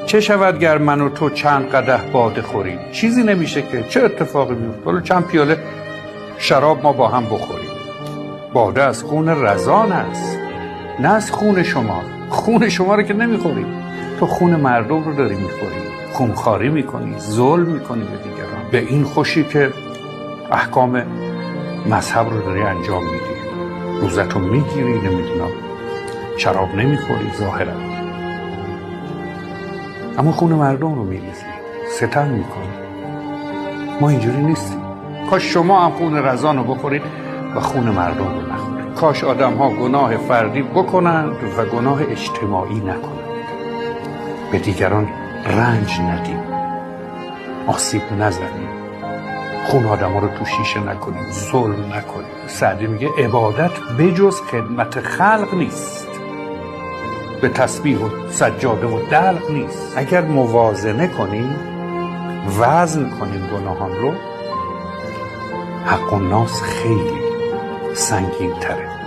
چه شود گر من و تو چند قدح باده خوریم؟ چیزی نمیشه که، چه اتفاقی میفته؟ حالا چند پیاله شراب ما با هم بخوریم. باده از خون رزان است، نه از خون شما. خون شما رو که نمیخوریم، تو خون مردم رو داری میخوری، خونخواری میکنی، ظلم میکنی به دیگران. به این خوشی که احکام مذهب رو داری انجام میدی، روزتو میگیری، نمیدونم شراب نمیخوری ظاهرا، اما خون مردم رو میریزی، ستم میکنی. ما اینجوری نیستیم. کاش شما هم خون رزان رو بخورید و خون مردم رو نخورید. کاش آدم ها گناه فردی بکنند و گناه اجتماعی نکنند. به دیگران رنج ندیم، آسیب نزنیم، خون آدم ها رو تو شیشه نکنیم، ظلم نکنیم. سعدی میگه عبادت بجز خدمت خلق نیست، به تسبیح و سجاده و دلق نیست. اگر موازنه کنیم، وزن کنیم گناهان رو، حق الناس خیلی سنگین تره.